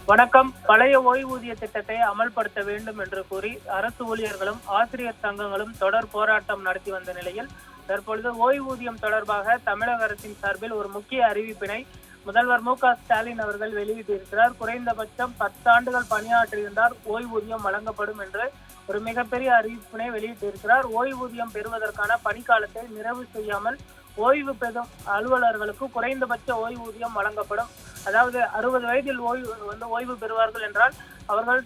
வணக்கம். பழைய ஓய்வூதிய திட்டத்தை அமல்படுத்த வேண்டும் என்று கூறி அரசு ஊழியர்களும் ஆசிரியர் சங்கங்களும் தொடர் போராட்டம் நடத்தி வந்த நிலையில் தற்பொழுது ஓய்வூதியம் தொடர்பாக தமிழக அரசின் சார்பில் ஒரு முக்கிய அறிவிப்பினை முதல்வர் மு.க.ஸ்டாலின் அவர்கள் வெளியிட்டிருக்கிறார். குறைந்தபட்சம் 10 ஆண்டுகள் பணியாற்றியிருந்தால் ஓய்வூதியம் வழங்கப்படும் என்று ஒரு மிகப்பெரிய அறிவிப்பினை வெளியிட்டிருக்கிறார். ஓய்வூதியம் பெறுவதற்கான பணிக்காலத்தை நிறைவு செய்யாமல் ஓய்வு பெறும் அலுவலர்களுக்கு குறைந்தபட்ச ஓய்வூதியம் வழங்கப்படும். அதாவது 60 வயதில் ஓய்வு பெறுவார்கள் என்றால் அவர்கள்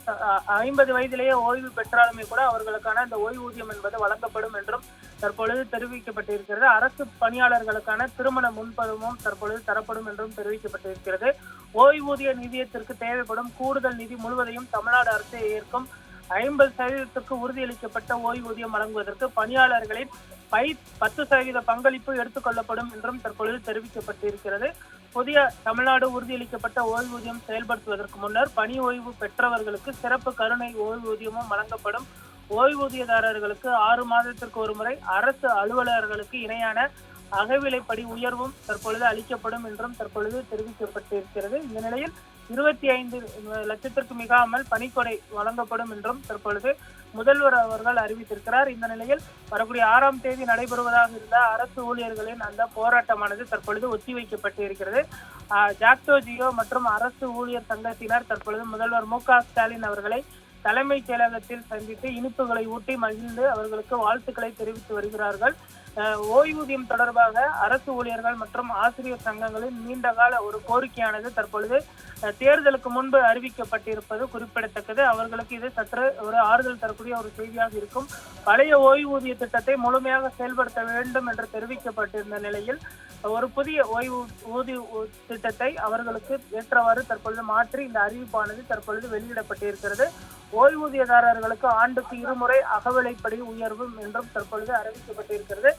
50 வயதிலேயே ஓய்வு பெற்றாலுமே கூட அவர்களுக்கான அந்த ஓய்வூதியம் என்பது வழங்கப்படும் என்றும் தற்பொழுது தெரிவிக்கப்பட்டிருக்கிறது. அரசு பணியாளர்களுக்கான திருமண முன்பதிவும் தற்பொழுது தரப்படும் என்றும் தெரிவிக்கப்பட்டிருக்கிறது. ஓய்வூதிய நிதியத்திற்கு தேவைப்படும் கூடுதல் நிதி முழுவதையும் தமிழ்நாடு அரசு ஏற்கும். 50% உறுதியளிக்கப்பட்ட ஓய்வூதியம் வழங்குவதற்கு பணியாளர்களின் 10% பங்களிப்பு எடுத்துக் கொள்ளப்படும் என்றும் தற்பொழுது தெரிவிக்கப்பட்டிருக்கிறது. புதிய தமிழ்நாடு உறுதியளிக்கப்பட்ட ஓய்வூதியம் செயல்படுத்துவதற்கு முன்னர் பணி ஓய்வு பெற்றவர்களுக்கு சிறப்பு கருணை ஓய்வூதியமும் வழங்கப்படும். ஓய்வூதியதாரர்களுக்கு 6 மாதத்திற்கு ஒரு முறை அரசு அலுவலர்களுக்கு இணையான அகவிலைப்படி உயர்வும் தற்பொழுது அளிக்கப்படும் என்றும் தற்பொழுது தெரிவிக்கப்பட்டிருக்கிறது. இந்த நிலையில் 25 லட்சத்திற்கு மிகாமல் பணிக்கொடை வழங்கப்படும் என்றும் தற்பொழுது முதல்வர் அவர்கள் அறிவித்திருக்கிறார். இந்த நிலையில் வரக்கூடிய 6ஆம் தேதி நடைபெறுவதாக இருந்த அரசு ஊழியர்களின் அந்த போராட்டமானது தற்பொழுது ஒத்திவைக்கப்பட்டிருக்கிறது. ஜாக்டோ ஜியோ மற்றும் அரசு ஊழியர் சங்கத்தினர் தற்பொழுது முதல்வர் மு.க.ஸ்டாலின் அவர்களை தலைமைச் செயலகத்தில் சந்தித்து இனிப்புகளை ஊட்டி மகிழ்ந்து அவர்களுக்கு வாழ்த்துக்களை தெரிவித்து வருகிறார்கள். ஓய்வூதியம் தொடர்பாக அரசு ஊழியர்கள் மற்றும் ஆசிரியர் சங்கங்களின் நீண்டகால ஒரு கோரிக்கையானது தற்பொழுது தேர்தலுக்கு முன்பு அறிவிக்கப்பட்டிருப்பது குறிப்பிடத்தக்கது. அவர்களுக்கு இது சற்று ஒரு ஆறுதல் தரக்கூடிய ஒரு செய்தியாக இருக்கும். பழைய ஓய்வூதிய திட்டத்தை முழுமையாக செயல்படுத்த வேண்டும் என்று தெரிவிக்கப்பட்டிருந்த நிலையில் ஒரு புதிய ஓய்வூதிய திட்டத்தை அவர்களுக்கு ஏற்றவாறு தற்பொழுது மாற்றி இந்த அறிவிப்பானது தற்பொழுது வெளியிடப்பட்டிருக்கிறது. ஓய்வூதியதாரர்களுக்கு ஆண்டுக்கு 2 முறை அகவிலைப்படி உயர்வும் என்றும் தற்பொழுது அறிவிக்கப்பட்டிருக்கிறது.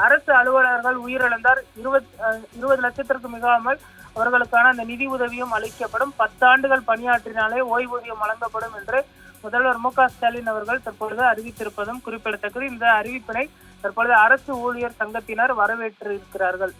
அரசு அலுவலர்கள் உயிரிழந்தார் 20 லட்சத்திற்கு மிகாமல் அவர்களுக்கான அந்த நிதி உதவியும் அளிக்கப்படும். 10 ஆண்டுகள் பணியாற்றினாலே ஓய்வூதியம் வழங்கப்படும் என்று முதல்வர் மு.க.ஸ்டாலின் அவர்கள் தற்பொழுது அறிவித்திருப்பதும் குறிப்பிடத்தக்கது. இந்த அறிவிப்பினை தற்பொழுது அரசு ஊழியர் சங்கத்தினர் வரவேற்றிருக்கிறார்கள்.